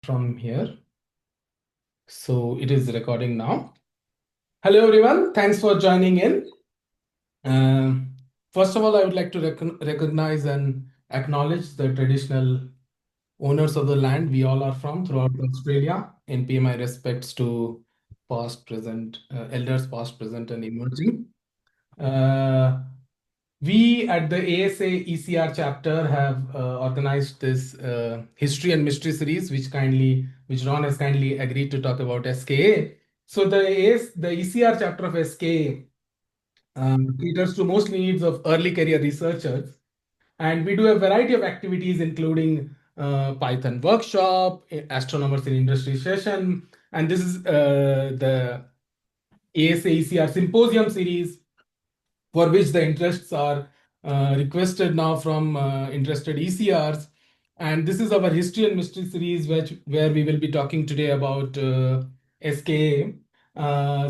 from here. So it is recording now. Hello, everyone. Thanks for joining in. First of all, I would like to recognize and acknowledge the traditional owners of the land we all are from throughout Australia and pay my respects to past, present, elders past, present, and emerging. We at the ASA ECR chapter have organized this history and mystery series, which Ron has kindly agreed to talk about SKA. So the ECR chapter of SKA caters to mostly needs of early career researchers, and we do a variety of activities, including Python workshop, astronomers in industry session, and this is the ASA ECR symposium series, for which the interests are requested now from interested ECRs. And this is our history and mystery series, where we will be talking today about SKA.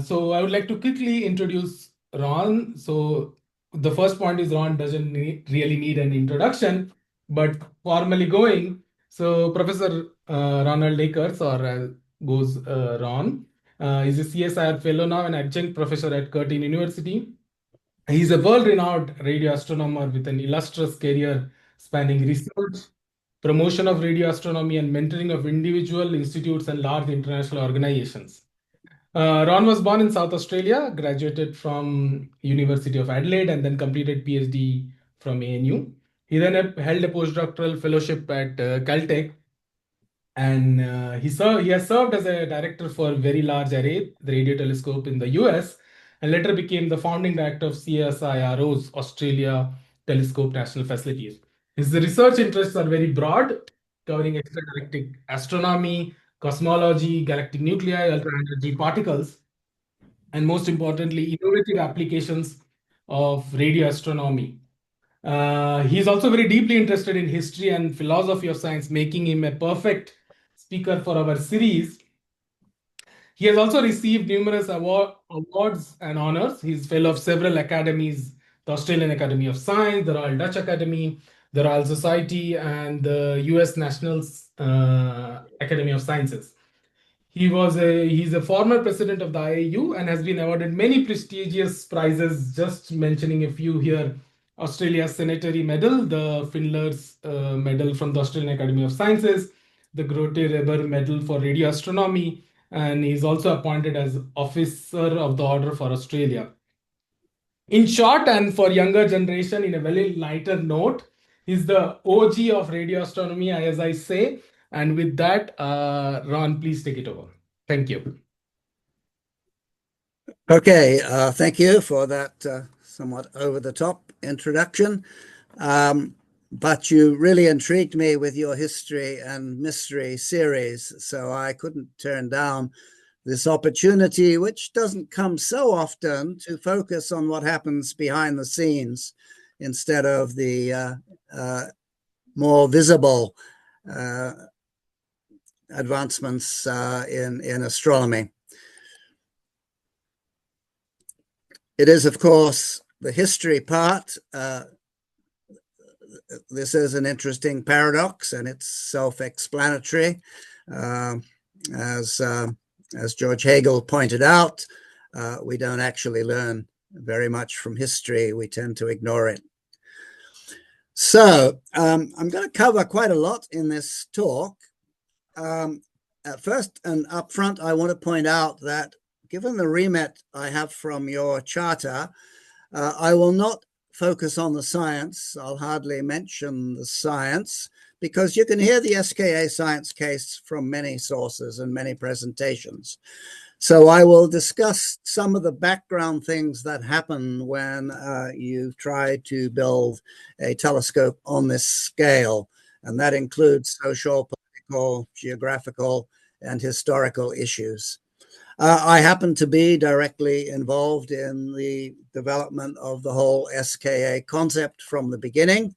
So I would like to quickly introduce Ron. So the first point is Ron doesn't really need an introduction, but formally going. So Professor Ronald Ekers, or goes Ron, is a CSIR fellow now and adjunct professor at Curtin University. He's a world-renowned radio astronomer with an illustrious career spanning research, promotion of radio astronomy, and mentoring of individual institutes and large international organizations. Ron was born in South Australia, graduated from University of Adelaide, and then completed PhD from ANU. He then held a postdoctoral fellowship at Caltech, and he has served as a director for Very Large Array, the radio telescope in the US, and later became the founding director of CSIRO's Australia Telescope National Facilities. His research interests are very broad, covering extragalactic astronomy, cosmology, galactic nuclei, ultra-energy particles, and most importantly, innovative applications of radio astronomy. He's also very deeply interested in history and philosophy of science, making him a perfect speaker for our series. He has also received numerous awards and honors. He's fellow of several academies: the Australian Academy of Science, the Royal Dutch Academy, the Royal Society, and the US National Academy of Sciences. He's a former president of the IAU and has been awarded many prestigious prizes. Just mentioning a few here: Australia's Senatory Medal, the Findler's Medal from the Australian Academy of Sciences, the Grote Reber Medal for Radio Astronomy, and he's also appointed as Officer of the Order for Australia. In short, and for younger generation, in a very lighter note, he's the OG of radio astronomy, as I say. And with that, Ron, please take it over. Thank you. Okay, thank you for that somewhat over-the-top introduction. But you really intrigued me with your history and mystery series, so I couldn't turn down this opportunity, which doesn't come so often, to focus on what happens behind the scenes instead of the more visible advancements in astronomy. It is, of course, the history part. This is an interesting paradox, and it's self-explanatory. As George Hegel pointed out, we don't actually learn very much from history. We tend to ignore it. So I'm going to cover quite a lot in this talk. First and up front, I want to point out that given the remit I have from your charter, I will not focus on the science. I'll hardly mention the science, because you can hear the SKA science case from many sources and many presentations. So I will discuss some of the background things that happen when you try to build a telescope on this scale, and that includes social, political, geographical, and historical issues. I happen to be directly involved in the development of the whole SKA concept from the beginning.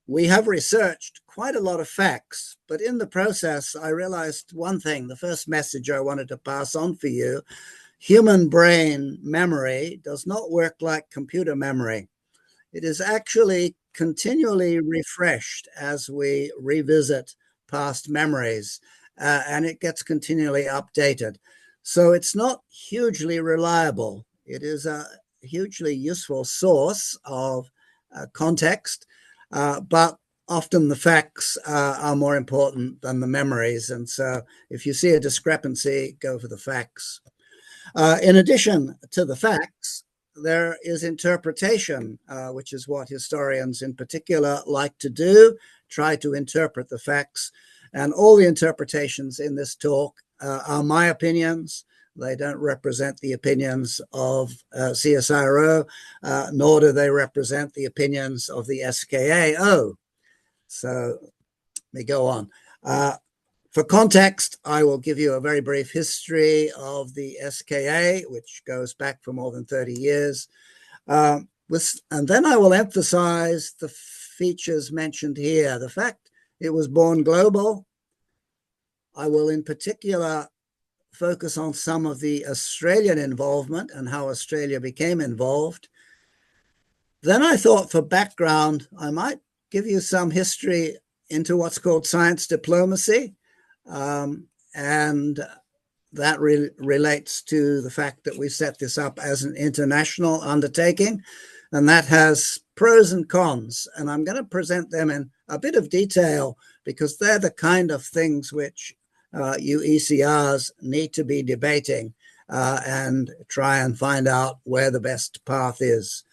We have researched quite a lot of facts, but in the process, I realized one thing, the first message I wanted to pass on for you: human brain memory does not work like computer memory. It is actually continually refreshed as we revisit past memories, and it gets continually updated. So it's not hugely reliable. It is a hugely useful source of context, but often the facts are more important than the memories. And so if you see a discrepancy, go for the facts. In addition to the facts, there is interpretation, which is what historians in particular like to do, try to interpret the facts. And all the interpretations in this talk are my opinions. They don't represent the opinions of CSIRO, nor do they represent the opinions of the SKA. So let me go on. For context, I will give you a very brief history of the SKA, which goes back for more than 30 years. And then I will emphasize the features mentioned here. The fact it was born global. I will in particular focus on some of the Australian involvement and how Australia became involved. Then I thought for background, I might give you some history into what's called science diplomacy. And that relates to the fact that we set this up as an international undertaking, and that has pros and cons. And I'm going to present them in a bit of detail because they're the kind of things which you ECRs need to be debating and try and find out where the best path is.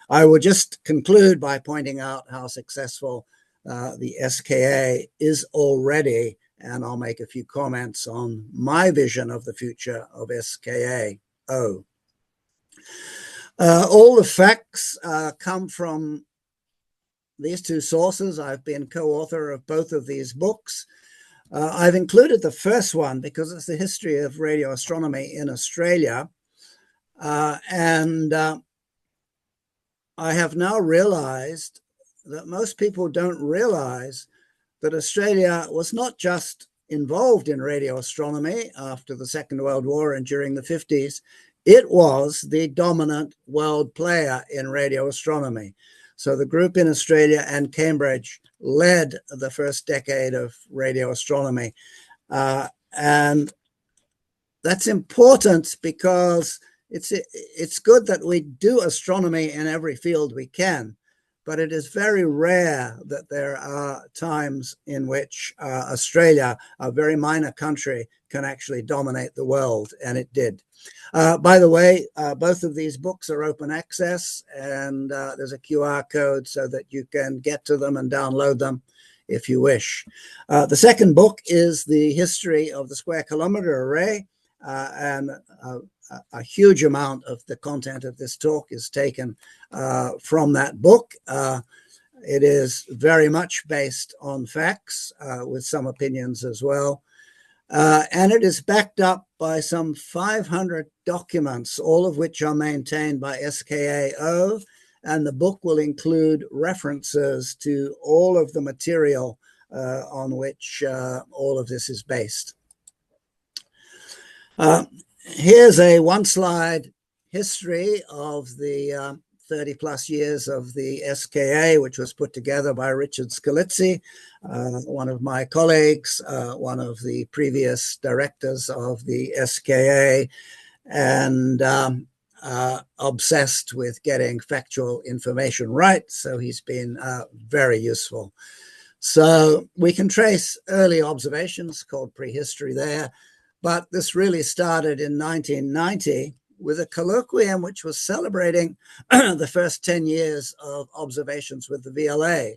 I will just conclude by pointing out how successful the SKA is already, and I'll make a few comments on my vision of the future of SKA-O. All the facts come from these two sources. I've been co-author of both of these books. I've included the first one because it's the history of radio astronomy in Australia. And I have now realized that most people don't realize that Australia was not just involved in radio astronomy after the Second World War and during the 50s, it was the dominant world player in radio astronomy. So the group in Australia and Cambridge led the first decade of radio astronomy. And that's important because it's good that we do astronomy in every field we can, but it is very rare that there are times in which Australia, a very minor country, can actually dominate the world, and it did. By the way, both of these books are open access, and there's a QR code so that you can get to them and download them if you wish. The second book is the history of the square kilometer array, and a huge amount of the content of this talk is taken from that book. It is very much based on facts with some opinions as well. And it is backed up by some 500 documents, all of which are maintained by SKA-O, and the book will include references to all of the material on which all of this is based. Here's a one-slide history of the 30 plus years of the SKA, which was put together by Richard Scalizzi, one of my colleagues, one of the previous directors of the SKA, and obsessed with getting factual information right. So he's been very useful. So we can trace early observations called prehistory there, but this really started in 1990 with a colloquium which was celebrating the first 10 years of observations with the VLA.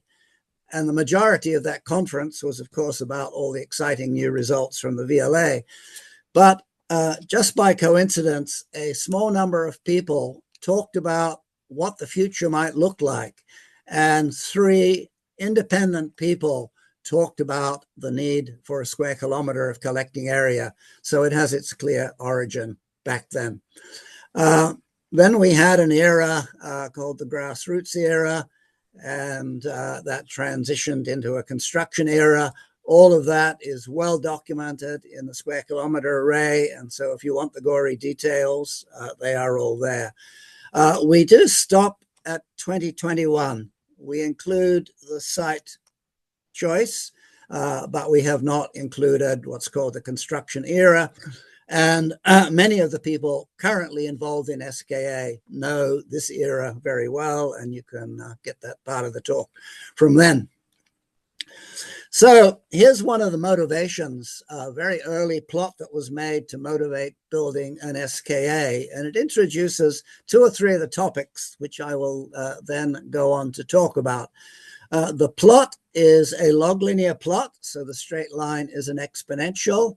And the majority of that conference was, of course, about all the exciting new results from the VLA. But just by coincidence, a small number of people talked about what the future might look like. And 3 independent people talked about the need for a square kilometer of collecting area. So it has its clear origin back then. Then we had an era called the grassroots era, and that transitioned into a construction era. All of that is well documented in the square kilometer array. And so if you want the gory details, they are all there. We do stop at 2021. We include the site choice but we have not included what's called the construction era. And many of the people currently involved in SKA know this era very well, and you can get that part of the talk from then. So here's one of the motivations, a very early plot that was made to motivate building an SKA, and it introduces 2 or 3 of the topics, which I will then go on to talk about. The plot is a log linear plot, so the straight line is an exponential,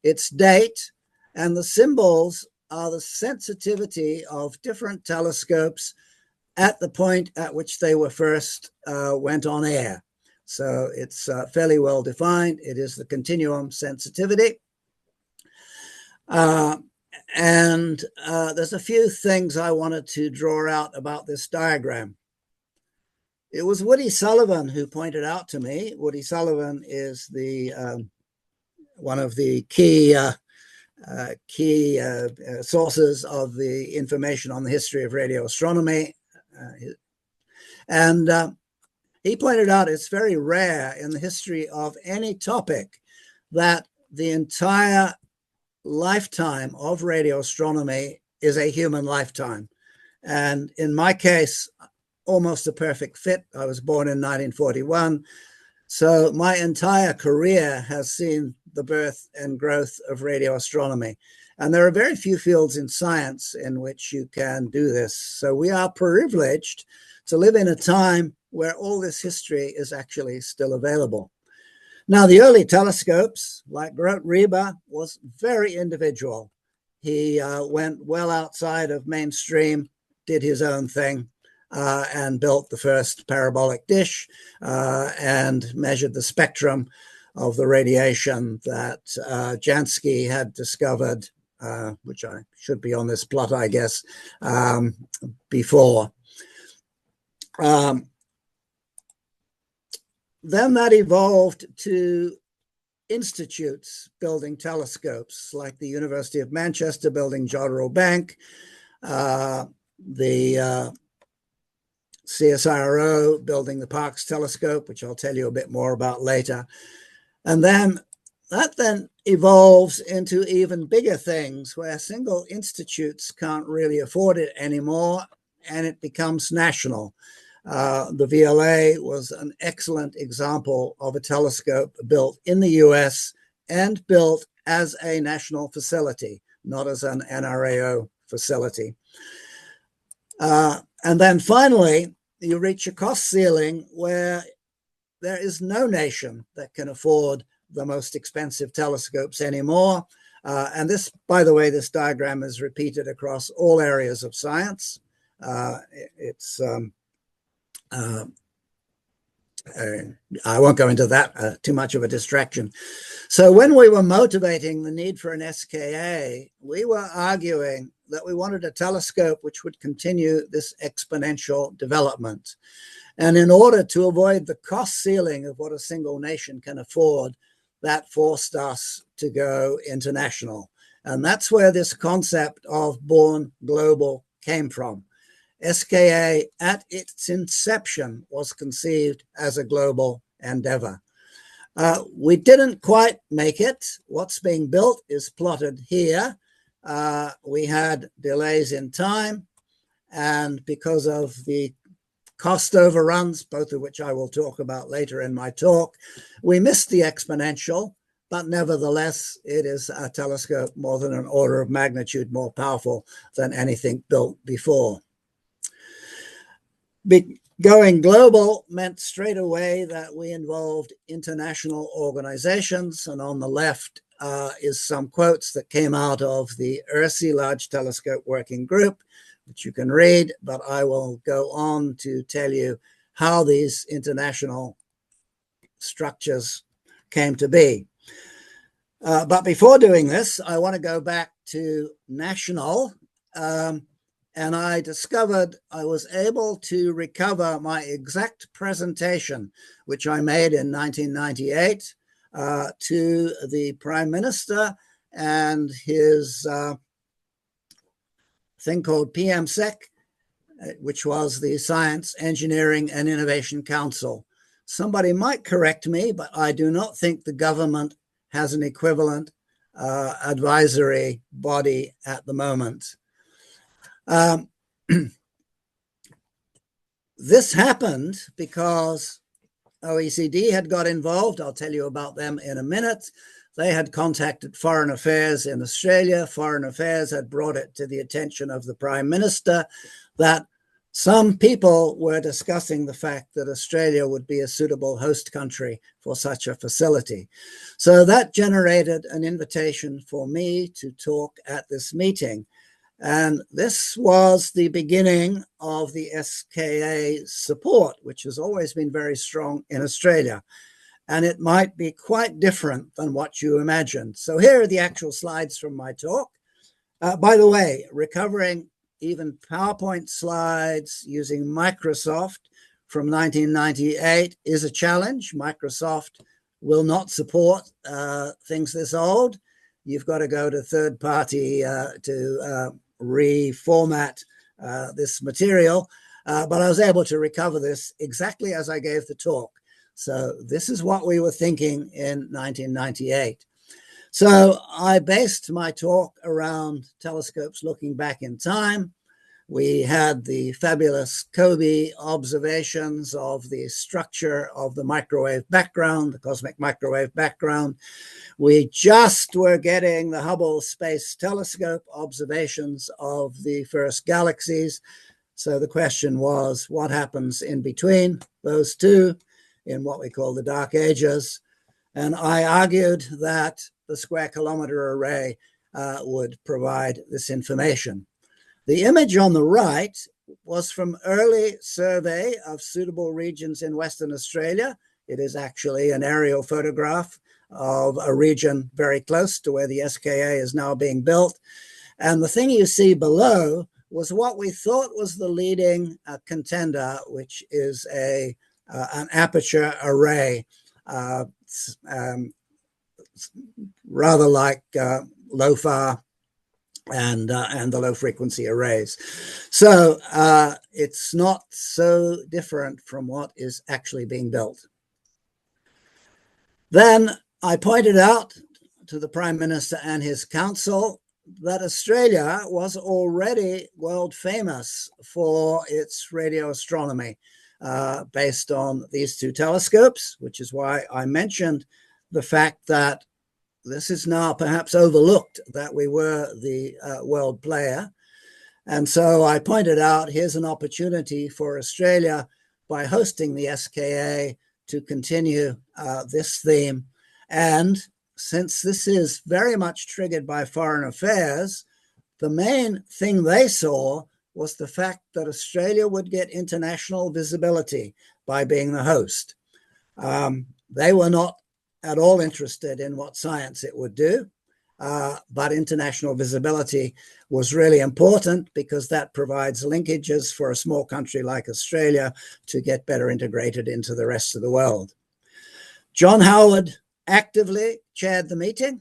its date, and the symbols are the sensitivity of different telescopes at the point at which they were first went on air. So it's fairly well defined. It is the continuum sensitivity. And there's a few things I wanted to draw out about this diagram. It was Woody Sullivan who pointed out to me. Woody Sullivan is the one of the key sources of the information on the history of radio astronomy. And he pointed out it's very rare in the history of any topic that the entire lifetime of radio astronomy is a human lifetime. And in my case, almost a perfect fit. I was born in 1941. So my entire career has seen the birth and growth of radio astronomy. And there are very few fields in science in which you can do this. So we are privileged to live in a time where all this history is actually still available. Now, the early telescopes, like Grote-Reber, was very individual. He went well outside of mainstream, did his own thing, and built the first parabolic dish and measured the spectrum of the radiation that Jansky had discovered, which I should be on this plot, I guess, before. Then that evolved to institutes building telescopes, like the University of Manchester building Jodrell Bank, the CSIRO building the Parkes telescope, which I'll tell you a bit more about later. And then that then evolves into even bigger things where single institutes can't really afford it anymore, and it becomes national. The VLA was an excellent example of a telescope built in the US and built as a national facility, not as an NRAO facility. And then finally, you reach a cost ceiling where there is no nation that can afford the most expensive telescopes anymore. And this, by the way, this diagram is repeated across all areas of science. I won't go into that, too much of a distraction. So when we were motivating the need for an SKA, we were arguing that we wanted a telescope which would continue this exponential development. And in order to avoid the cost ceiling of what a single nation can afford, that forced us to go international. And that's where this concept of born global came from. SKA at its inception was conceived as a global endeavor. We didn't quite make it. What's being built is plotted here. We had delays in time, and because of the cost overruns, both of which I will talk about later in my talk, we missed the exponential, but nevertheless, it is a telescope more than an order of magnitude more powerful than anything built before. Going global meant straight away that we involved international organizations, and on the left is some quotes that came out of the ERSI Large Telescope Working Group, which you can read, but I will go on to tell you how these international structures came to be. But before doing this, I want to go back to national. And I discovered I was able to recover my exact presentation, which I made in 1998 to the Prime Minister and his thing called PMSEC, which was the Science, Engineering and Innovation Council, somebody might correct me, but I do not think the government has an equivalent advisory body at the moment. This happened because OECD had got involved. I'll tell you about them in a minute. They had contacted Foreign Affairs in Australia. Foreign Affairs had brought it to the attention of the Prime Minister that some people were discussing the fact that Australia would be a suitable host country for such a facility. So that generated an invitation for me to talk at this meeting. And this was the beginning of the SKA support, which has always been very strong in Australia. And it might be quite different than what you imagined. So here are the actual slides from my talk. By the way, recovering even PowerPoint slides using Microsoft from 1998 is a challenge. Microsoft will not support things this old. You've got to go to third party to reformat this material, but I was able to recover this exactly as I gave the talk. So this is what we were thinking in 1998. So I based my talk around telescopes looking back in time. We had the fabulous Kobe observations of the structure of the microwave background, the cosmic microwave background. We just were getting the Hubble Space Telescope observations of the first galaxies. So the question was, what happens in between those two in what we call the dark ages? And I argued that the square kilometer array would provide this information. The image on the right was from early survey of suitable regions in Western Australia. It is actually an aerial photograph of a region very close to where the SKA is now being built. And the thing you see below was what we thought was the leading contender, which is an aperture array, rather like LOFAR and the low frequency arrays. So it's not so different from what is actually being built. Then I pointed out to the Prime Minister and his council that Australia was already world famous for its radio astronomy based on these two telescopes, which is why I mentioned the fact that this is now perhaps overlooked, that we were the world player. And so I pointed out, here's an opportunity for Australia by hosting the SKA to continue this theme. And since this is very much triggered by Foreign Affairs, the main thing they saw was the fact that Australia would get international visibility by being the host. They were not at all interested in what science it would do, but international visibility was really important because that provides linkages for a small country like Australia to get better integrated into the rest of the world. John Howard actively chaired the meeting,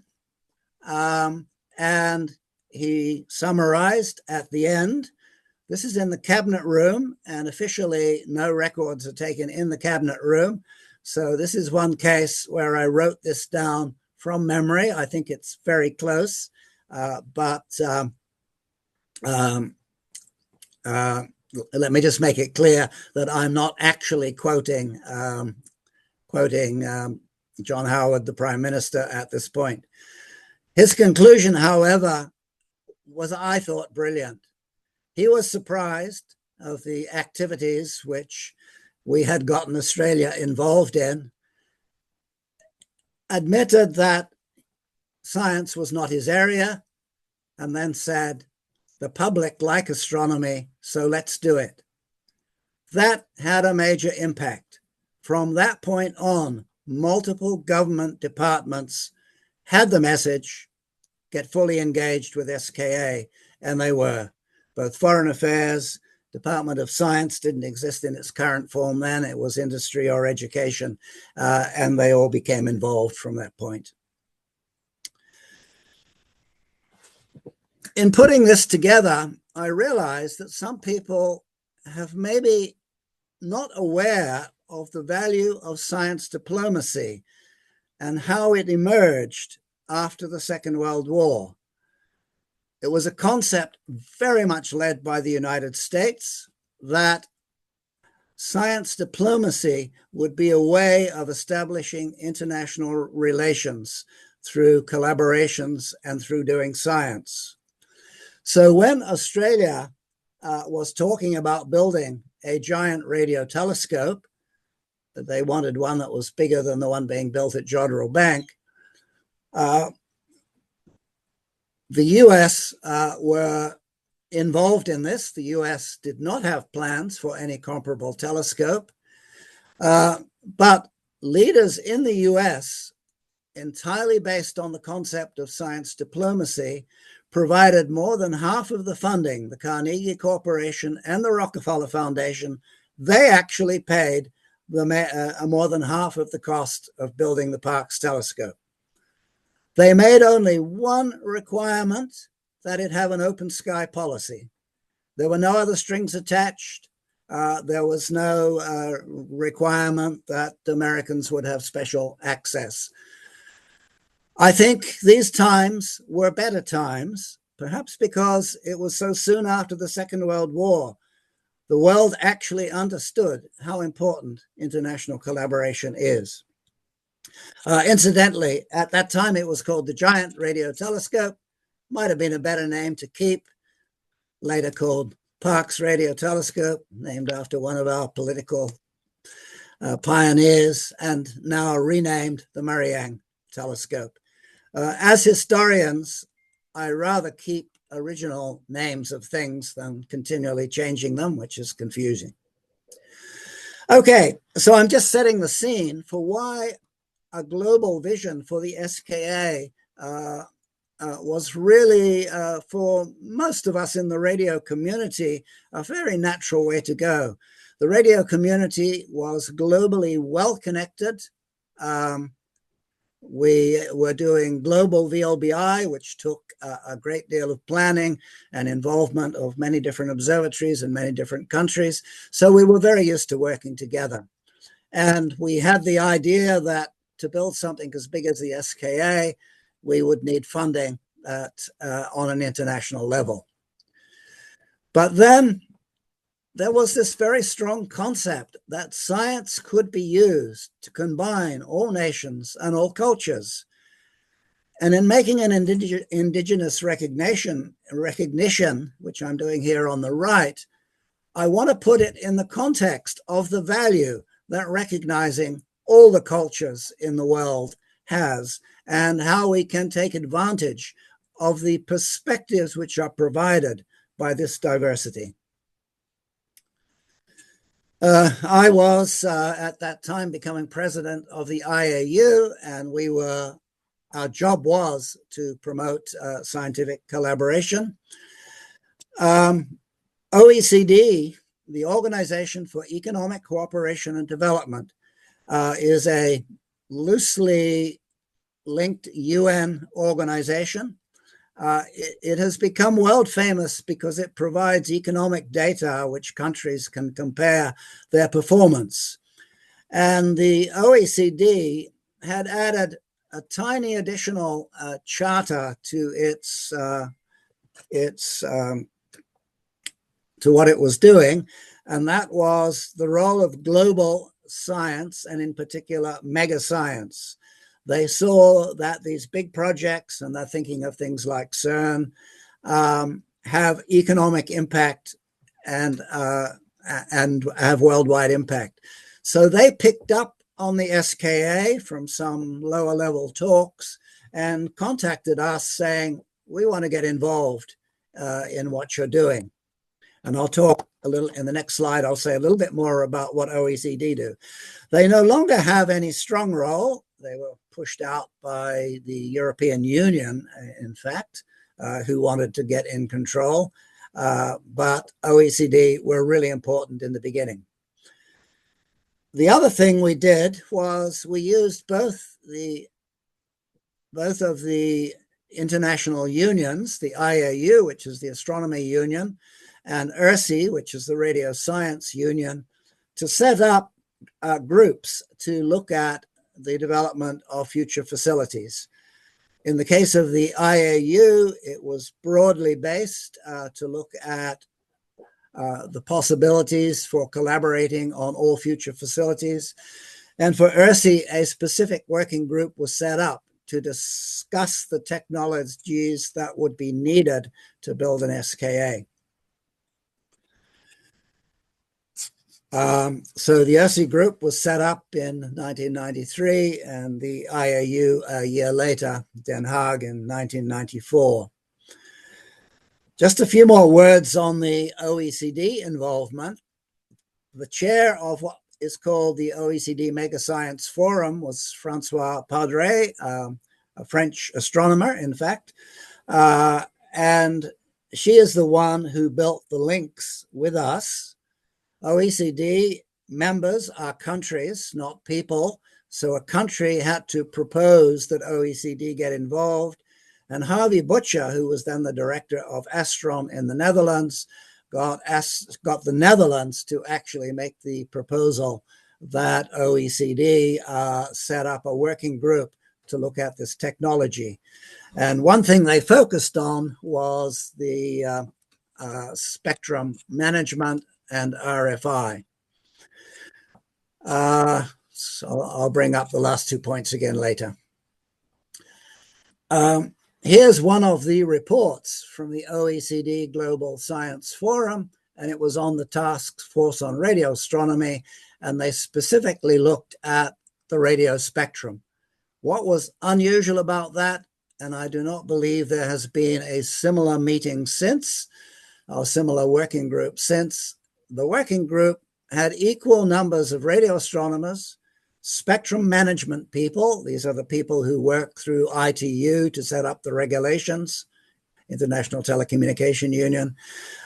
and he summarized at the end. This is in the cabinet room, and officially no records are taken in the cabinet room. So this is one case where I wrote this down from memory. I think it's very close, but let me just make it clear that I'm not actually quoting John Howard, the Prime Minister, at this point. His conclusion, however, was, I thought, brilliant. He was surprised of the activities which we had gotten Australia involved in, admitted that science was not his area, and then said, the public like astronomy, so let's do it. That had a major impact. From that point on, multiple government departments had the message, get fully engaged with SKA, and they were. Both Foreign Affairs, Department of Science didn't exist in its current form then, it was industry or education, and they all became involved from that point. In putting this together, I realized that some people have maybe not aware of the value of science diplomacy and how it emerged after the Second World War. It was a concept very much led by the United States that science diplomacy would be a way of establishing international relations through collaborations and through doing science. So when Australia was talking about building a giant radio telescope, they wanted one that was bigger than the one being built at Jodrell Bank, the US were involved in this. The US did not have plans for any comparable telescope, but leaders in the US, entirely based on the concept of science diplomacy, provided more than half of the funding. The Carnegie Corporation and the Rockefeller Foundation, they actually paid more than half of the cost of building the Parkes telescope. They made only one requirement, that it have an open sky policy. There were no other strings attached. There was no requirement that Americans would have special access. I think these times were better times, perhaps because it was so soon after the Second World War. The world actually understood how important international collaboration is. Incidentally, at that time, it was called the Giant Radio Telescope. Might have been a better name to keep. Later called Parkes Radio Telescope, named after one of our political pioneers, and now renamed the Marianne Telescope. As historians, I rather keep original names of things than continually changing them, which is confusing. Okay, so I'm just setting the scene for why a global vision for the SKA was really, for most of us in the radio community, a very natural way to go. The radio community was globally well connected. We were doing global VLBI, which took a great deal of planning and involvement of many different observatories in many different countries. So we were very used to working together. And we had the idea that to build something as big as the SKA, we would need funding on an international level. But then there was this very strong concept that science could be used to combine all nations and all cultures. And in making an indigenous recognition, which I'm doing here on the right, I want to put it in the context of the value that recognizing all the cultures in the world has, and how we can take advantage of the perspectives which are provided by this diversity. I was at that time becoming president of the IAU, and our job was to promote scientific collaboration. OECD, the Organization for Economic Cooperation and Development, is a loosely linked UN organization. It has become world famous because it provides economic data which countries can compare their performance. And the OECD had added a tiny additional charter to to what it was doing, and that was the role of global science, and in particular mega science. They saw that these big projects, and they're thinking of things like CERN, have economic impact and have worldwide impact. So they picked up on the SKA from some lower level talks and contacted us saying, we want to get involved in what you're doing. And I'll talk a little in the next slide. I'll say a little bit more about what OECD do. They no longer have any strong role. They were pushed out by the European Union, in fact, who wanted to get in control. But OECD were really important in the beginning. The other thing we did was we used both of the international unions, the IAU, which is the Astronomy Union, and ERSI, which is the Radio Science Union, to set up groups to look at the development of future facilities. In the case of the IAU, it was broadly based to look at the possibilities for collaborating on all future facilities. And for ERSI, a specific working group was set up to discuss the technologies that would be needed to build an SKA. So the ERSI group was set up in 1993 and the IAU a year later, Den Haag in 1994. Just a few more words on the OECD involvement. The chair of what is called the OECD Mega Science Forum was Francois Padre, a French astronomer, in fact. And she is the one who built the links with us. OECD members are countries, not people. So a country had to propose that OECD get involved. And Harvey Butcher, who was then the director of Astron in the Netherlands, got the Netherlands to actually make the proposal that OECD set up a working group to look at this technology. And one thing they focused on was the spectrum management and RFI. So I'll bring up the last 2 points again later. Here's one of the reports from the OECD Global Science Forum, and it was on the Task Force on Radio Astronomy, and they specifically looked at the radio spectrum. What was unusual about that, and I do not believe there has been a similar meeting since, or similar working group since, the working group had equal numbers of radio astronomers, spectrum management people, these are the people who work through ITU to set up the regulations, International Telecommunication Union,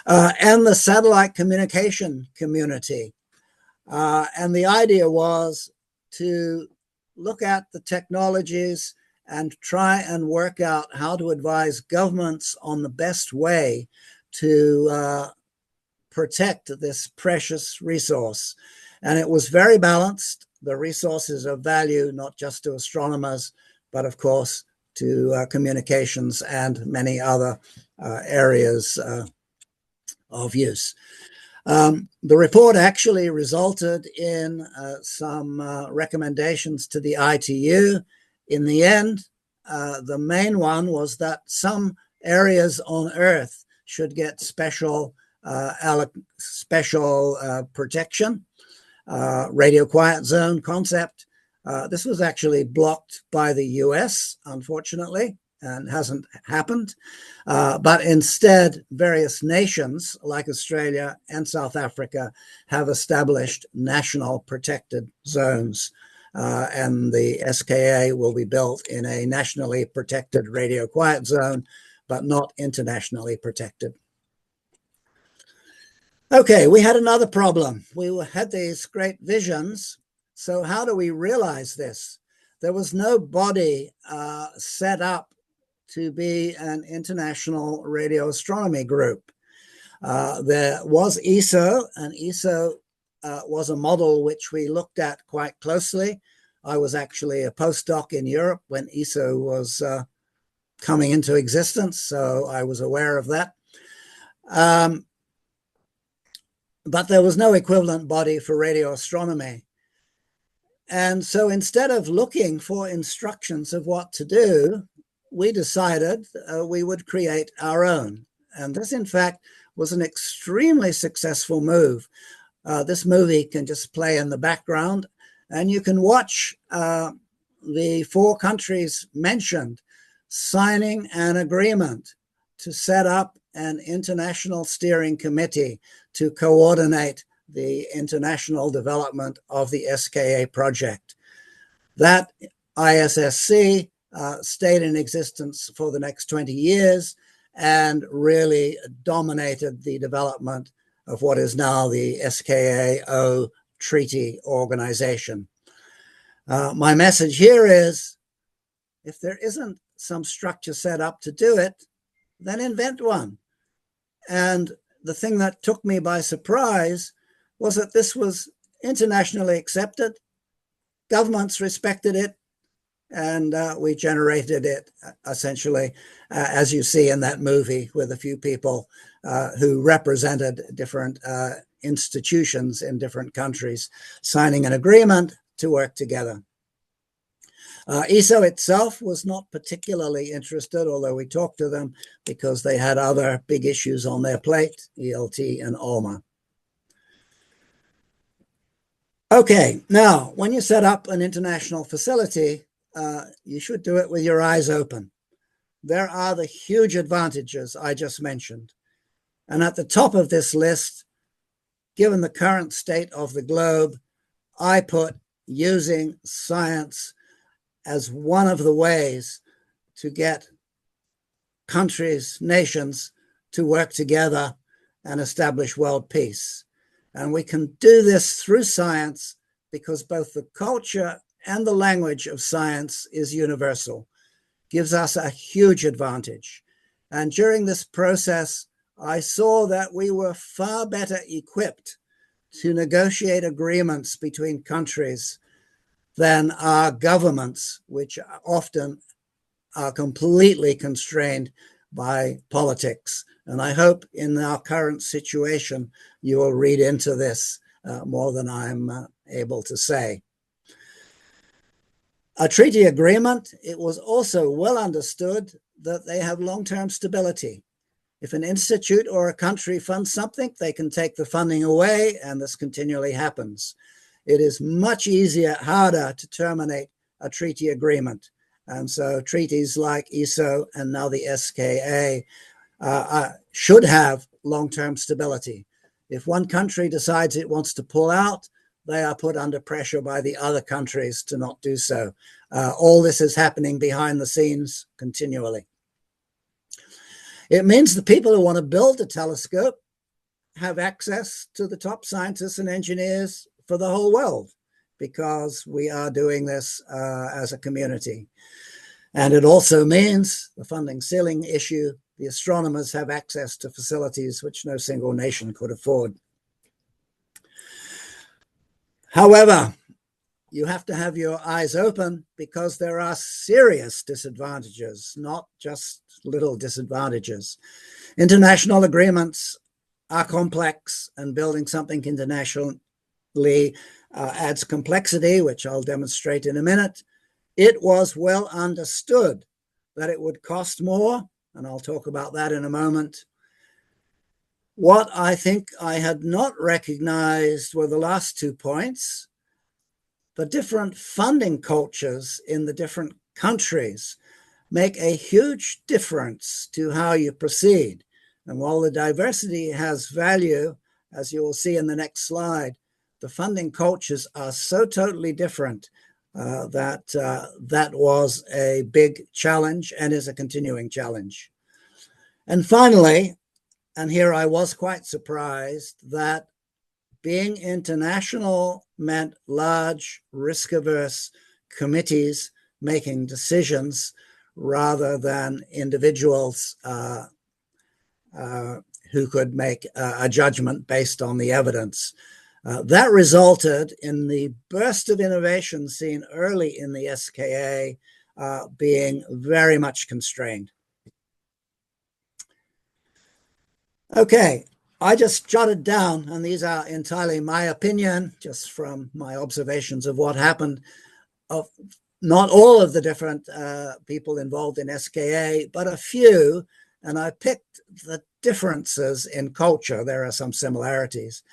and the satellite communication community. And the idea was to look at the technologies and try and work out how to advise governments on the best way to protect this precious resource. And it was very balanced. The resources of value, not just to astronomers, but of course to communications and many other areas of use. The report actually resulted in some recommendations to the ITU. In the end, the main one was that some areas on Earth should get special protection, radio quiet zone concept. This was actually blocked by the US, unfortunately, and hasn't happened. But instead, various nations like Australia and South Africa have established national protected zones. And the SKA will be built in a nationally protected radio quiet zone, but not internationally protected. Okay, we had another problem. We had these great visions. So how do we realize this? There was no body set up to be an international radio astronomy group. There was ESO, and ESO was a model which we looked at quite closely. I was actually a postdoc in Europe when ESO was coming into existence, so I was aware of that. But there was no equivalent body for radio astronomy. And so instead of looking for instructions of what to do, we decided we would create our own. And this, in fact, was an extremely successful move. This movie can just play in the background, and you can watch the 4 countries mentioned signing an agreement to set up an international steering committee to coordinate the international development of the SKA project. That ISSC stayed in existence for the next 20 years and really dominated the development of what is now the SKAO treaty organization. My message here is, if there isn't some structure set up to do it, then invent one. And the thing that took me by surprise was that this was internationally accepted, governments respected it, and we generated it essentially, as you see in that movie, with a few people who represented different institutions in different countries signing an agreement to work together. ESO itself was not particularly interested, although we talked to them because they had other big issues on their plate, ELT and ALMA. Okay, now, when you set up an international facility, you should do it with your eyes open. There are the huge advantages I just mentioned. And at the top of this list, given the current state of the globe, I put using science as one of the ways to get countries, nations to work together and establish world peace. And we can do this through science because both the culture and the language of science is universal, gives us a huge advantage. And during this process, I saw that we were far better equipped to negotiate agreements between countries than our governments, which often are completely constrained by politics. And I hope in our current situation, you will read into this more than I'm able to say. A treaty agreement, it was also well understood that they have long-term stability. If an institute or a country funds something, they can take the funding away, and this continually happens. It is much harder to terminate a treaty agreement. And so treaties like ESO and now the SKA should have long-term stability. If one country decides it wants to pull out, they are put under pressure by the other countries to not do so. All this is happening behind the scenes continually. It means the people who want to build a telescope have access to the top scientists and engineers for the whole world, because we are doing this as a community. And it also means the funding ceiling issue, the astronomers have access to facilities which no single nation could afford. However, you have to have your eyes open because there are serious disadvantages, not just little disadvantages. International agreements are complex, and building something internationally adds complexity, which I'll demonstrate in a minute. It was well understood that it would cost more, and I'll talk about that in a moment. What I think I had not recognized were the last 2 points. The different funding cultures in the different countries make a huge difference to how you proceed. And while the diversity has value, as you will see in the next slide, the funding cultures are so totally different that was a big challenge and is a continuing challenge. And finally, and here I was quite surprised, that being international meant large, risk-averse committees making decisions rather than individuals who could make a judgment based on the evidence. That resulted in the burst of innovation seen early in the SKA being very much constrained. Okay, I just jotted down, and these are entirely my opinion, just from my observations of what happened, of not all of the different people involved in SKA, but a few, and I picked the differences in culture. There are some similarities.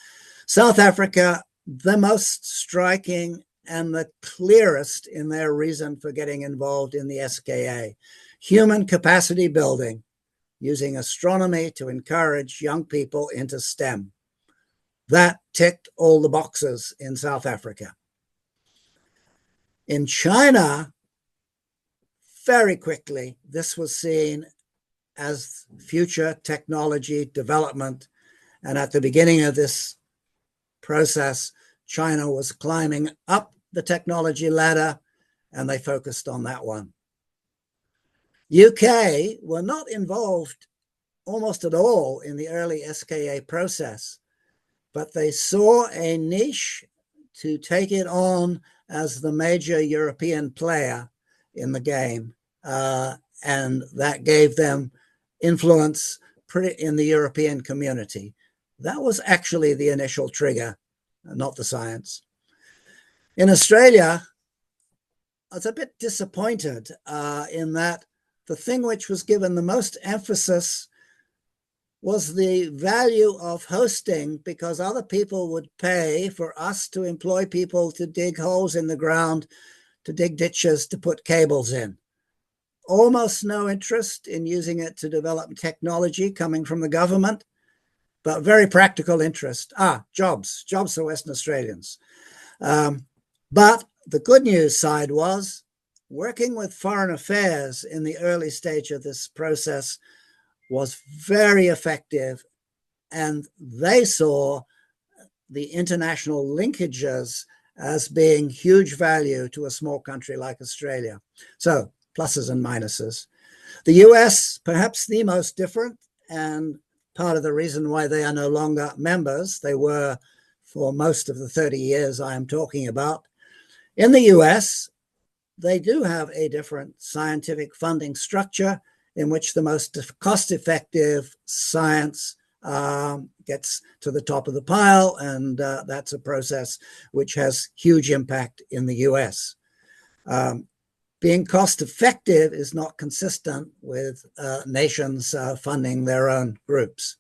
South Africa, the most striking and the clearest in their reason for getting involved in the SKA. Human capacity building, using astronomy to encourage young people into STEM. That ticked all the boxes in South Africa. In China, very quickly, this was seen as future technology development. And at the beginning of this process, China was climbing up the technology ladder, and they focused on that one. UK were not involved almost at all in the early SKA process, but they saw a niche to take it on as the major European player in the game. And that gave them influence in the European community. That was actually the initial trigger, not the science. In Australia, I was a bit disappointed in that the thing which was given the most emphasis was the value of hosting, because other people would pay for us to employ people to dig holes in the ground, to dig ditches, to put cables in. Almost no interest in using it to develop technology coming from the government, but very practical interest. Jobs for Western Australians. But the good news side was working with Foreign Affairs in the early stage of this process was very effective, and they saw the international linkages as being huge value to a small country like Australia. So pluses and minuses. The US, perhaps the most different, and part of the reason why they are no longer members, they were for most of the 30 years I am talking about. In the US, they do have a different scientific funding structure in which the most cost-effective science gets to the top of the pile, and that's a process which has huge impact in the US. Being cost-effective is not consistent with nations funding their own groups.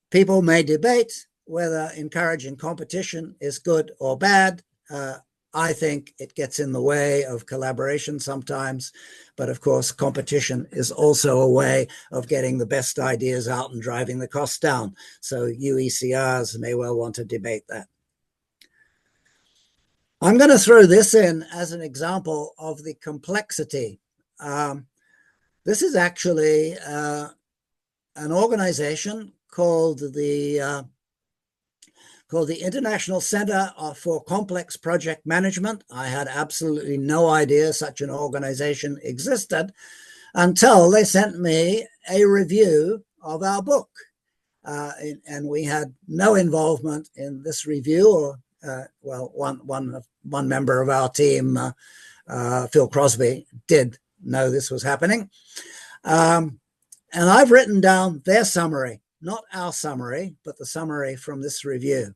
People may debate whether encouraging competition is good or bad. I think it gets in the way of collaboration sometimes, but of course, competition is also a way of getting the best ideas out and driving the costs down. So you ECRs may well want to debate that. I'm going to throw this in as an example of the complexity. This is actually an organization called the International Center for Complex Project Management. I had absolutely no idea such an organization existed until they sent me a review of our book. And we had no involvement in this review, or one member of our team, Phil Crosby, did know this was happening. And I've written down their summary, not our summary, but the summary from this review.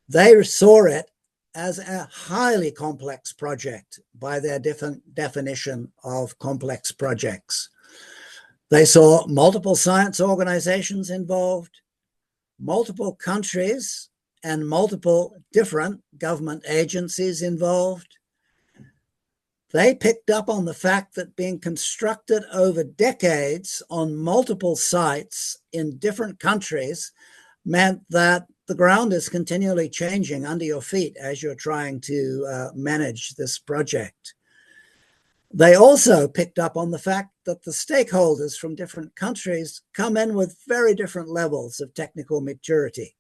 They saw it as a highly complex project by their different definition of complex projects. They saw multiple science organizations involved, multiple countries, and multiple different government agencies involved. They picked up on the fact that being constructed over decades on multiple sites in different countries meant that the ground is continually changing under your feet as you're trying to manage this project. They also picked up on the fact that the stakeholders from different countries come in with very different levels of technical maturity.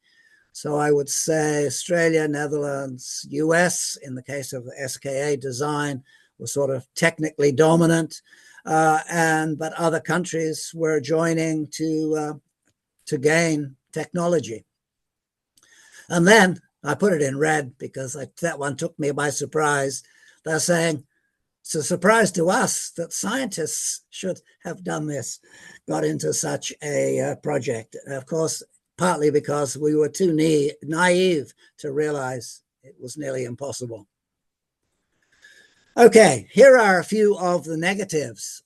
So I would say Australia, Netherlands, US, in the case of the SKA design, were sort of technically dominant, but other countries were joining to gain technology. And then I put it in red because that one took me by surprise. They're saying, it's a surprise to us that scientists should have done this, got into such a project. And of course, partly because we were too naive to realize it was nearly impossible. Okay, here are a few of the negatives.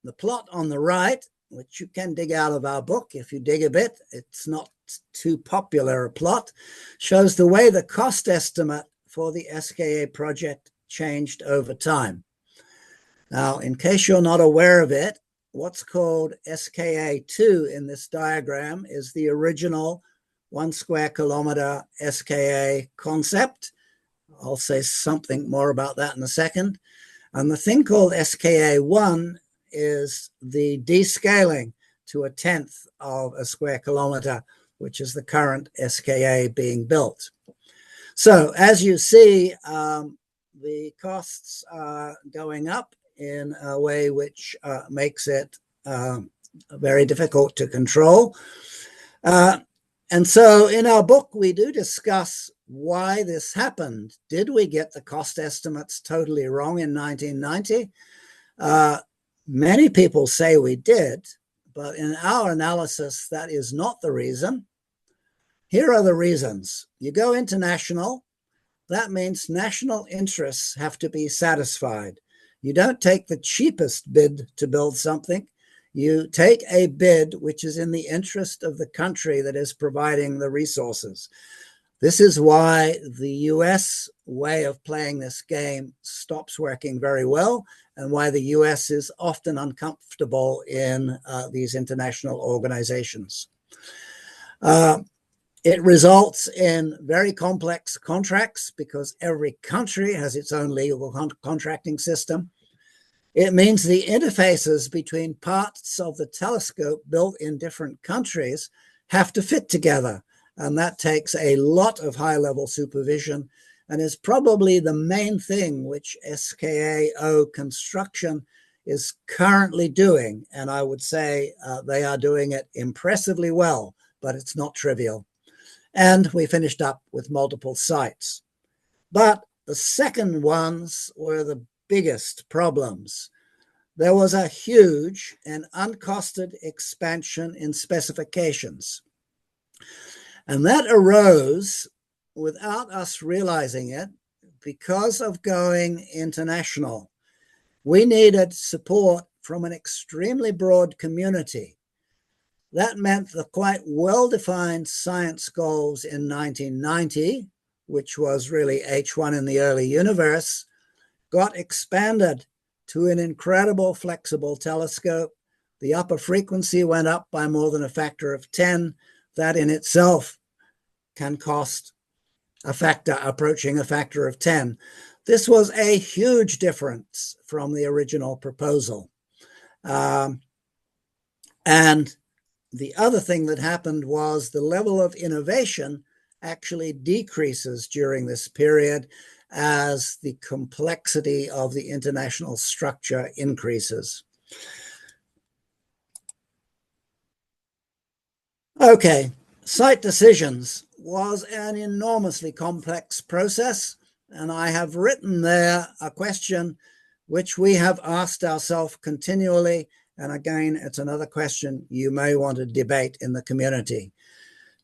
The plot on the right, which you can dig out of our book if you dig a bit, it's not too popular a plot, shows the way the cost estimate for the SKA project changed over time. Now, in case you're not aware of it, what's called SKA2 in this diagram is the original 1 square kilometer SKA concept. I'll say something more about that in a second. And the thing called SKA1 is the descaling to 1/10 of a square kilometer, which is the current SKA being built. So as you see, the costs are going up in a way which makes it very difficult to control. And so in our book, we do discuss why this happened. Did we get the cost estimates totally wrong in 1990? Many people say we did, but in our analysis, that is not the reason. Here are the reasons. You go international, that means national interests have to be satisfied. You don't take the cheapest bid to build something. You take a bid which is in the interest of the country that is providing the resources. This is why the US way of playing this game stops working very well, and why the US is often uncomfortable in these international organizations. It results in very complex contracts because every country has its own legal contracting system. It means the interfaces between parts of the telescope built in different countries have to fit together. And that takes a lot of high-level supervision and is probably the main thing which SKAO construction is currently doing. And I would say they are doing it impressively well, but it's not trivial. And we finished up with multiple sites. But the second ones were the biggest problems. There was a huge and uncosted expansion in specifications. And that arose without us realizing it because of going international. We needed support from an extremely broad community. That meant the quite well-defined science goals in 1990, which was really H1 in the early universe, got expanded to an incredible flexible telescope. The upper frequency went up by more than a factor of 10. That in itself can cost a factor approaching a factor of 10. This was a huge difference from the original proposal. And the other thing that happened was the level of innovation actually decreases during this period as the complexity of the international structure increases. Okay, site decisions was an enormously complex process, and I have written there a question which we have asked ourselves continually, and again, it's another question you may want to debate in the community.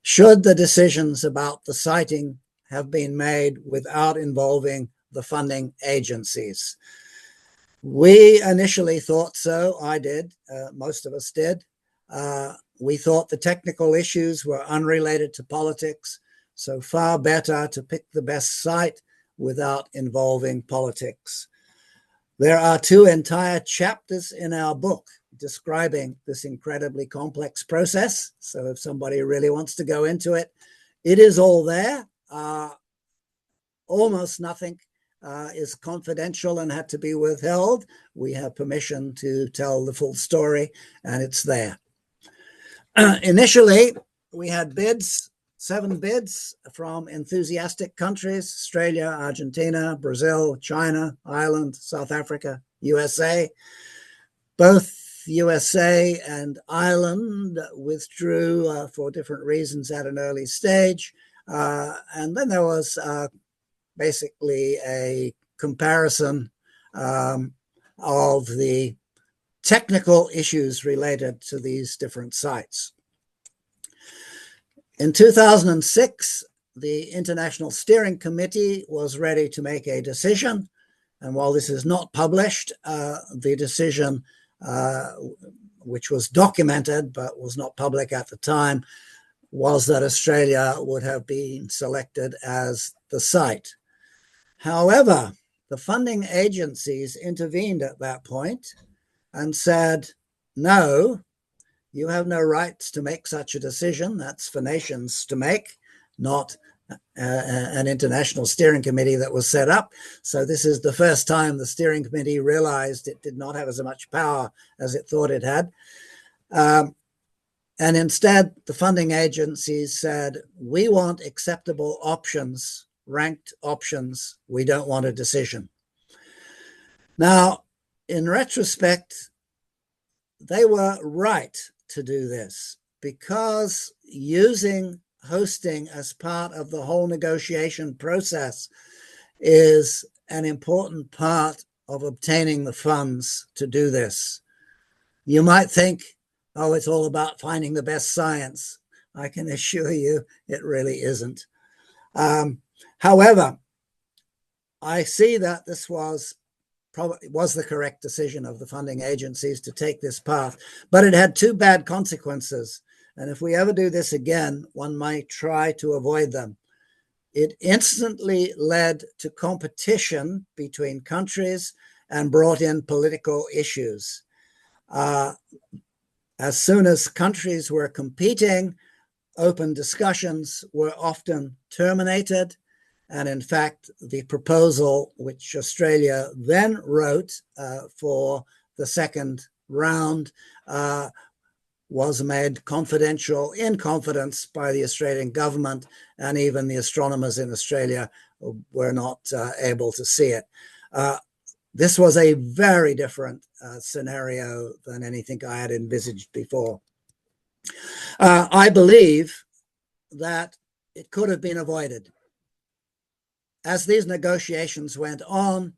Should the decisions about the siting have been made without involving the funding agencies? We initially thought so. I did. Most of us did. We thought the technical issues were unrelated to politics, so far better to pick the best site without involving politics. There are 2 entire chapters in our book describing this incredibly complex process. So if somebody really wants to go into it, it is all there. Almost nothing is confidential and had to be withheld. We have permission to tell the full story, and it's there. Initially, we had bids, 7 bids from enthusiastic countries: Australia, Argentina, Brazil, China, Ireland, South Africa, USA. Both USA and Ireland withdrew for different reasons at an early stage. And then there was basically a comparison of the technical issues related to these different sites. In 2006, the International Steering Committee was ready to make a decision. And while this is not published, the decision, which was documented but was not public at the time, was that Australia would have been selected as the site. However, the funding agencies intervened at that point and said, no, you have no rights to make such a decision. That's for nations to make, not an international steering committee that was set up. So this is the first time the steering committee realized it did not have as much power as it thought it had. And instead, the funding agencies said, we want acceptable options, ranked options. We don't want a decision. Now, in retrospect, they were right to do this because using hosting as part of the whole negotiation process is an important part of obtaining the funds to do this. You might think, oh, it's all about finding the best science. I can assure you it really isn't. However, I see that this was the correct decision of the funding agencies to take this path, but it had two bad consequences. And if we ever do this again, one might try to avoid them. It instantly led to competition between countries and brought in political issues. As soon as countries were competing, open discussions were often terminated. And in fact, the proposal which Australia then wrote for the second round was made confidential in confidence by the Australian government, and even the astronomers in Australia were not able to see it. This was a very different scenario than anything I had envisaged before. I believe that it could have been avoided. As these negotiations went on,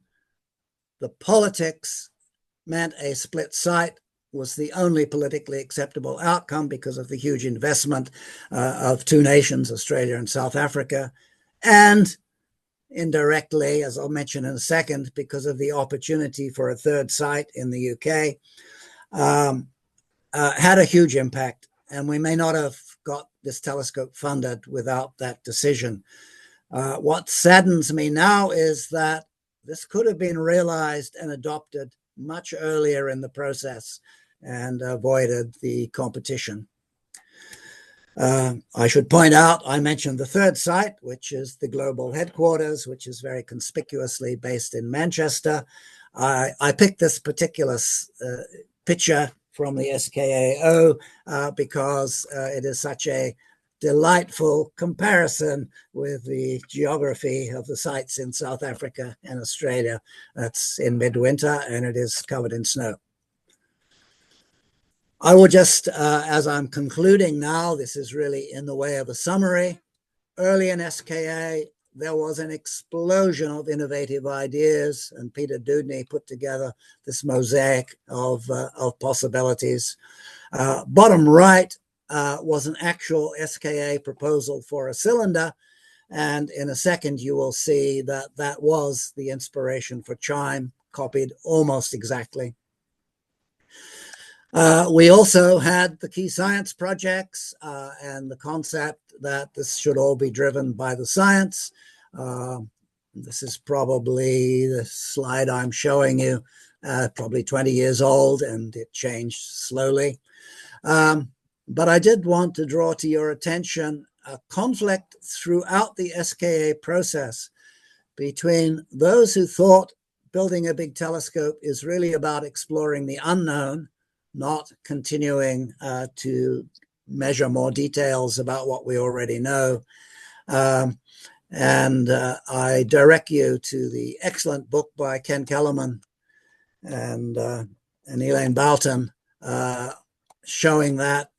the politics meant a split site was the only politically acceptable outcome because of the huge investment of two nations, Australia and South Africa, and indirectly, as I'll mention in a second, because of the opportunity for a third site in the UK, had a huge impact. And we may not have got this telescope funded without that decision. What saddens me now is that this could have been realized and adopted much earlier in the process and avoided the competition. I should point out, I mentioned the third site, which is the global headquarters, which is very conspicuously based in Manchester. I picked this particular picture from the SKAO because it is such a delightful comparison with the geography of the sites in South Africa and Australia. That's in midwinter and it is covered in snow. I will just, as I'm concluding now, this is really in the way of a summary. Early in SKA, there was an explosion of innovative ideas, and Peter Dudney put together this mosaic of possibilities. Bottom right was an actual SKA proposal for a cylinder, and in a second you will see that that was the inspiration for CHIME, copied almost exactly. We also had the key science projects and the concept that this should all be driven by the science. This is probably the slide I'm showing you, probably 20 years old, and it changed slowly. But I did want to draw to your attention a conflict throughout the SKA process between those who thought building a big telescope is really about exploring the unknown, not continuing to measure more details about what we already know. And I direct you to the excellent book by Ken Kellerman and Elaine Balton, showing that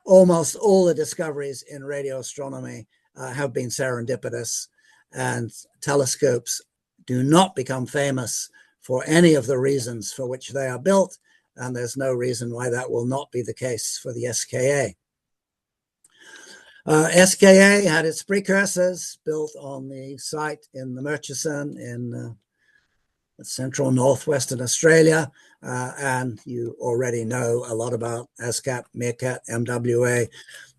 almost all the discoveries in radio astronomy have been serendipitous, and telescopes do not become famous for any of the reasons for which they are built, and there's no reason why that will not be the case for the SKA. SKA had its precursors built on the site in the Murchison in central northwestern Australia, and you already know a lot about ASCAP, Meerkat, MWA,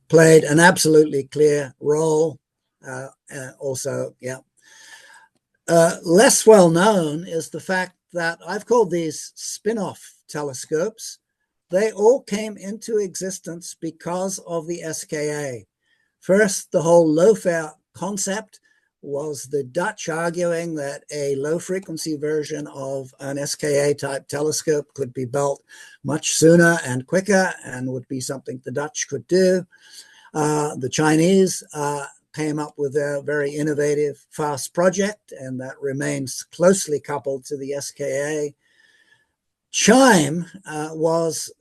played an absolutely clear role. Also, yeah. Less well known is the fact that I've called these spin-off telescopes. They all came into existence because of the SKA. First, the whole low-fare concept was the Dutch arguing that a low-frequency version of an SKA-type telescope could be built much sooner and quicker and would be something the Dutch could do. The Chinese came up with a very innovative FAST project, and that remains closely coupled to the SKA. CHIME was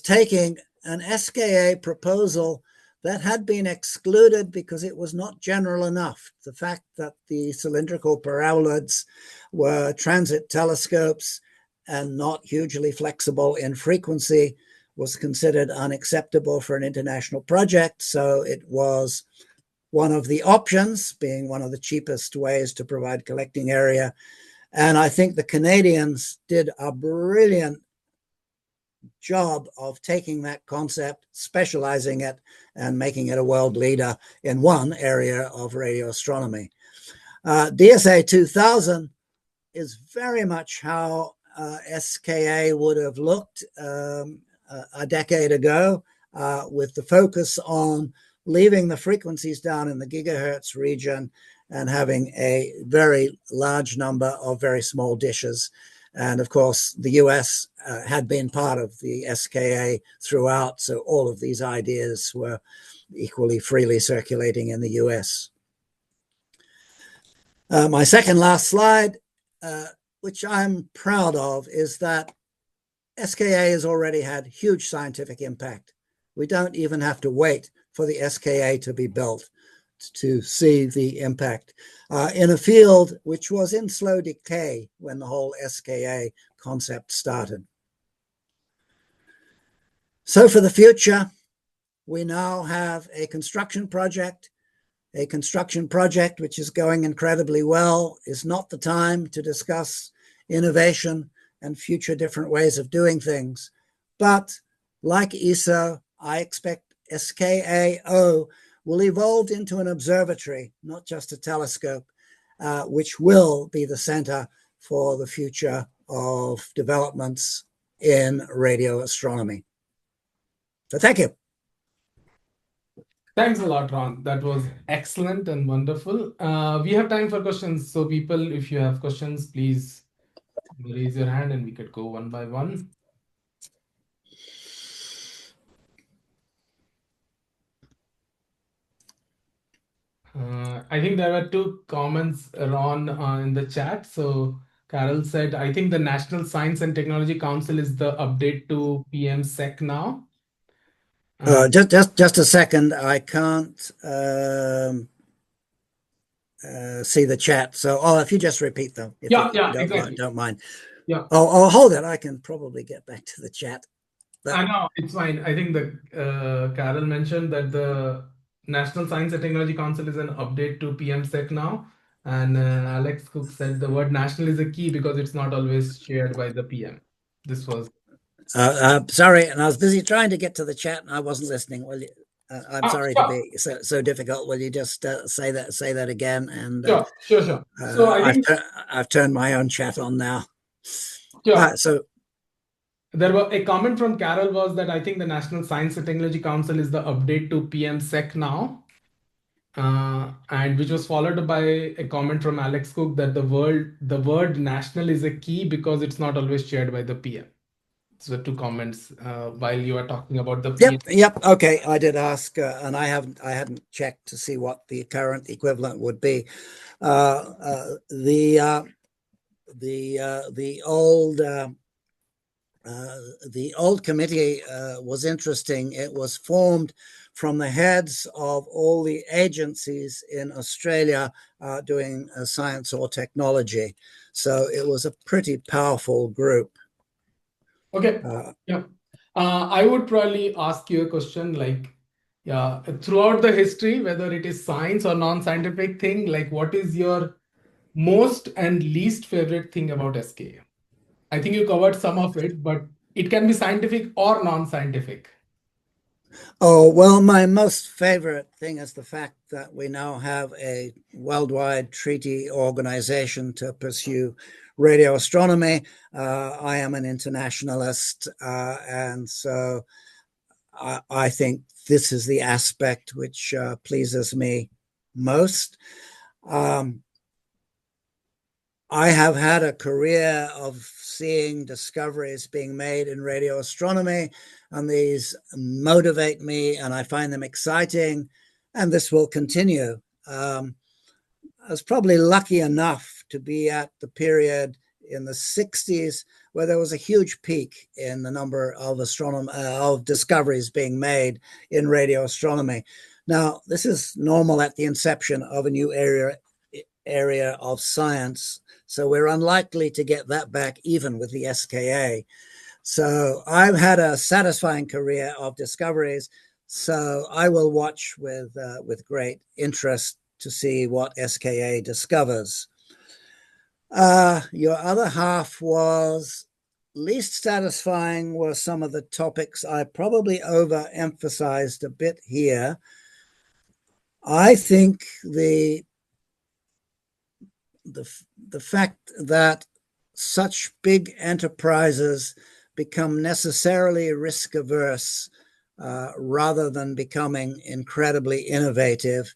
taking an SKA proposal that had been excluded because it was not general enough. The fact that the cylindrical paraboloids were transit telescopes and not hugely flexible in frequency was considered unacceptable for an international project. So it was one of the options, being one of the cheapest ways to provide collecting area. And I think the Canadians did a brilliant job of taking that concept, specializing it, and making it a world leader in one area of radio astronomy. DSA 2000 is very much how SKA would have looked a decade ago, with the focus on leaving the frequencies down in the gigahertz region and having a very large number of very small dishes. And of course, the US had been part of the SKA throughout, so all of these ideas were equally freely circulating in the US. My second last slide, which I'm proud of, is that SKA has already had huge scientific impact. We don't even have to wait for the SKA to be built to see the impact in a field which was in slow decay when the whole SKA concept started. So for the future, we now have a construction project which is going incredibly well. Is not the time to discuss innovation and future different ways of doing things. But like ESO, I expect SKAO will evolve into an observatory, not just a telescope, which will be the center for the future of developments in radio astronomy. So thank you. Thanks a lot, Ron. That was excellent and wonderful. We have time for questions. So people, if you have questions, please raise your hand and we could go one by one. I think there were two comments, Ron, in the chat. So Carol said, I think the National Science and Technology Council is the update to PM-SEC now. Just a second. I can't see the chat. So, if you just repeat them, if you exactly. don't mind. Yeah. Oh, hold it. I can probably get back to the chat. I know, it's fine. I think the Carol mentioned that the National Science and Technology Council is an update to PM-SEC now. And Alex Cook said the word national is a key because it's not always shared by the PM. This was... sorry, and I was busy trying to get to the chat and I wasn't listening. Well, I'm sorry to be so difficult. Will you just say that again? And sure. So I've turned my own chat on now. So there was a comment from Carol was that I think the National Science and Technology Council is the update to PM-SEC now. And which was followed by a comment from Alex Cook that the word national is a key because it's not always shared by the PM. So two comments while you are talking about the PM. Yep. Okay, I did ask, and I hadn't checked to see what the current equivalent would be. The old committee was interesting. It was formed from the heads of all the agencies in Australia doing science or technology. So it was a pretty powerful group. Okay. I would probably ask you a question like, throughout the history, whether it is science or non-scientific thing, like what is your most and least favorite thing about SKA? I think you covered some of it, but it can be scientific or non-scientific. Oh, well, my most favorite thing is the fact that we now have a worldwide treaty organization to pursue radio astronomy. I am an internationalist, and so I think this is the aspect which pleases me most. I have had a career of seeing discoveries being made in radio astronomy, and these motivate me and I find them exciting, and this will continue. I was probably lucky enough to be at the period in the 60s, where there was a huge peak in the number of of discoveries being made in radio astronomy. Now, this is normal at the inception of a new area of science, so we're unlikely to get that back even with the SKA. So I've had a satisfying career of discoveries, so I will watch with great interest to see what SKA discovers. Your other half was least satisfying were some of the topics I probably overemphasized a bit here. I think the fact that such big enterprises become necessarily risk averse rather than becoming incredibly innovative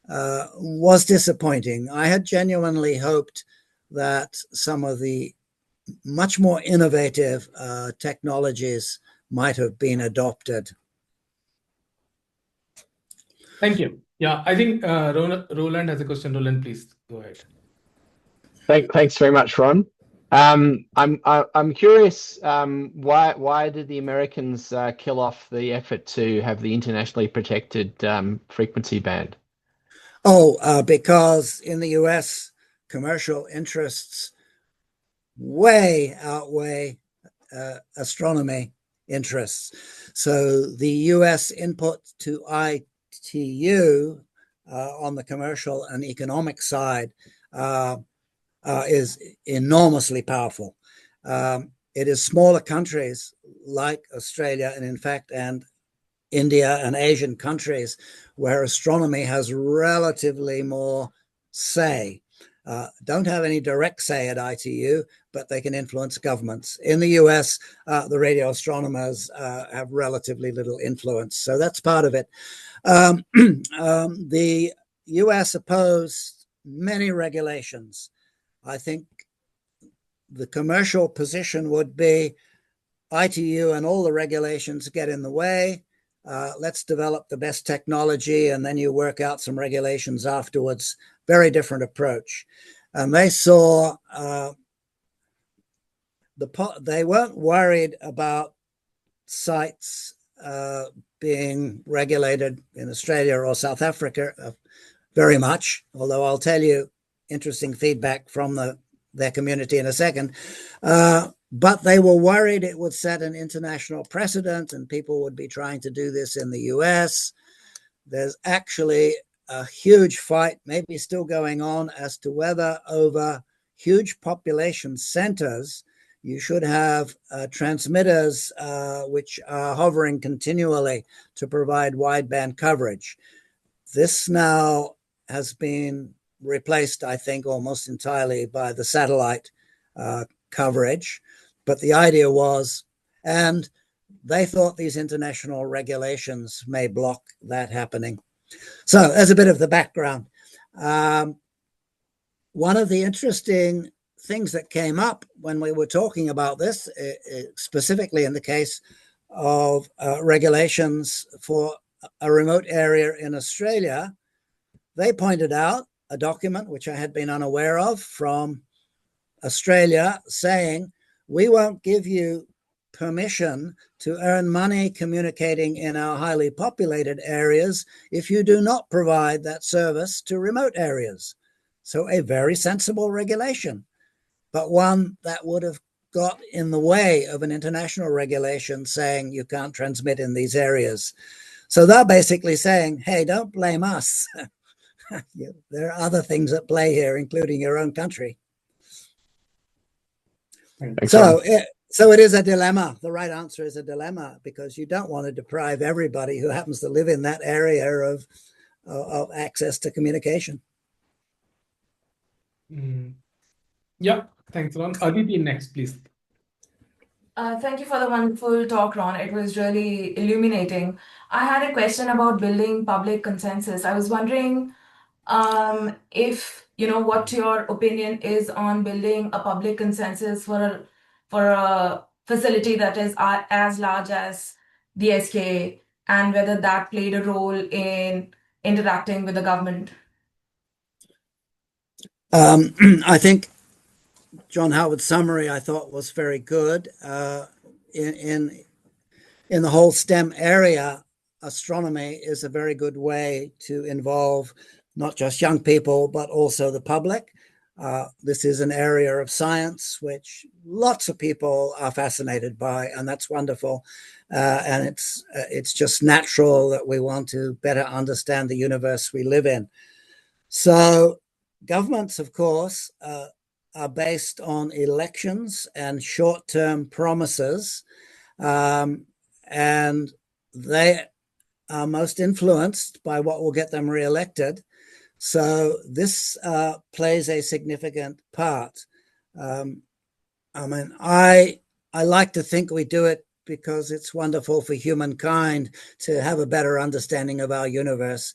was disappointing. I had genuinely hoped that some of the much more innovative technologies might have been adopted. Thank you. Yeah, I think Roland has a question. Roland, please go ahead. Thanks very much, Ron. I'm curious, why did the Americans kill off the effort to have the internationally protected frequency band? Because in the US, commercial interests way outweigh astronomy interests. So the US input to ITU on the commercial and economic side is enormously powerful. It is smaller countries like Australia and India and Asian countries where astronomy has relatively more say. Don't have any direct say at ITU, but they can influence governments. In the US, the radio astronomers have relatively little influence. So that's part of it. The US opposed many regulations. I think the commercial position would be ITU and all the regulations get in the way. Let's develop the best technology and then you work out some regulations afterwards. Very different approach. And they saw they weren't worried about sites being regulated in Australia or South Africa very much, although I'll tell you interesting feedback from their community in a second. But they were worried it would set an international precedent and people would be trying to do this in the US. There's actually a huge fight, maybe still going on, as to whether over huge population centers you should have transmitters which are hovering continually to provide wideband coverage. This now has been replaced, I think, almost entirely by the satellite coverage. But the idea was, and they thought these international regulations may block that happening. So as a bit of the background, one of the interesting things that came up when we were talking about this, specifically in the case of regulations for a remote area in Australia, they pointed out a document which I had been unaware of from Australia saying, we won't give you permission to earn money communicating in our highly populated areas if you do not provide that service to remote areas. So a very sensible regulation, but one that would have got in the way of an international regulation saying you can't transmit in these areas. So they're basically saying, hey, don't blame us. There are other things at play here, including your own country. So it is a dilemma. The right answer is a dilemma because you don't want to deprive everybody who happens to live in that area of access to communication. Yeah, thanks, Ron. Aditi, next, please. Thank you for the wonderful talk, Ron. It was really illuminating. I had a question about building public consensus. I was wondering if, what your opinion is on building a public consensus for a facility that is as large as the SKA, and whether that played a role in interacting with the government. I think John Howard's summary I thought was very good. In the whole STEM area, astronomy is a very good way to involve not just young people, but also the public. This is an area of science which lots of people are fascinated by, and that's wonderful. And it's just natural that we want to better understand the universe we live in. So governments, of course, are based on elections and short-term promises, and they are most influenced by what will get them re-elected. So this plays a significant part. I mean, I like to think we do it because it's wonderful for humankind to have a better understanding of our universe,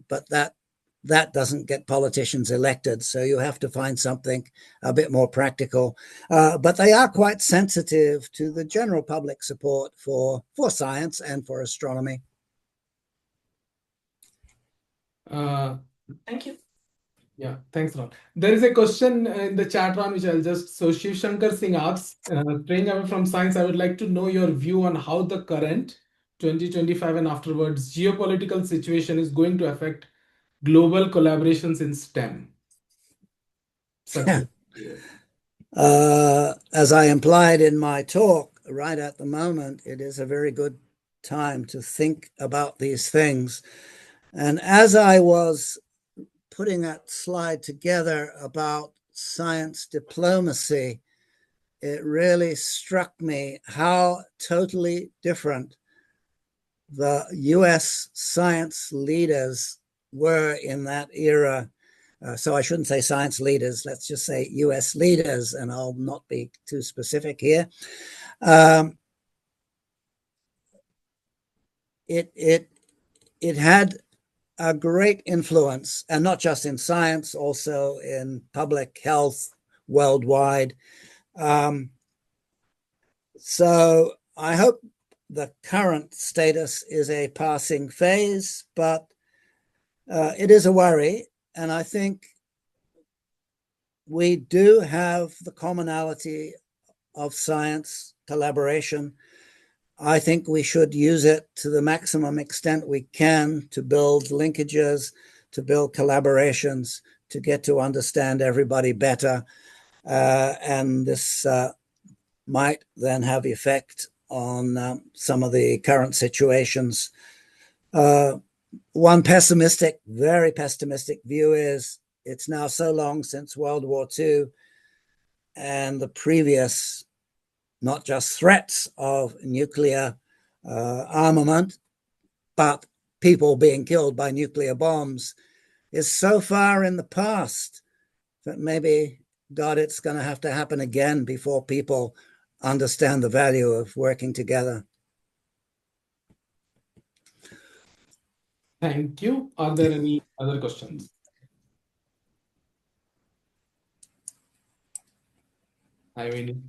but that doesn't get politicians elected. So you have to find something a bit more practical. But they are quite sensitive to the general public support for science and for astronomy. Thank you. Yeah, thanks, Ron. There is a question in the chat room which I'll just. So Shiv Shankar Singh asks, straying away from science, I would like to know your view on how the current 2025 and afterwards geopolitical situation is going to affect global collaborations in STEM. Success. As I implied in my talk, right at the moment, it is a very good time to think about these things. And as I was putting that slide together about science diplomacy, it really struck me how totally different the US science leaders were in that era. So I shouldn't say science leaders, let's just say US leaders, and I'll not be too specific here. It had a great influence, and not just in science, also in public health worldwide. So I hope the current status is a passing phase, but it is a worry. And I think we do have the commonality of science collaboration. I think we should use it to the maximum extent we can to build linkages, to build collaborations, to get to understand everybody better. And this might then have effect on some of the current situations. One pessimistic, very pessimistic view is it's now so long since World War II, and the previous, not just threats of nuclear armament, but people being killed by nuclear bombs, is so far in the past that maybe, God, it's going to have to happen again before people understand the value of working together. Thank you. Are there any other questions? I mean,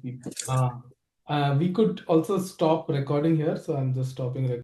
we could also stop recording here, so I'm just stopping recording.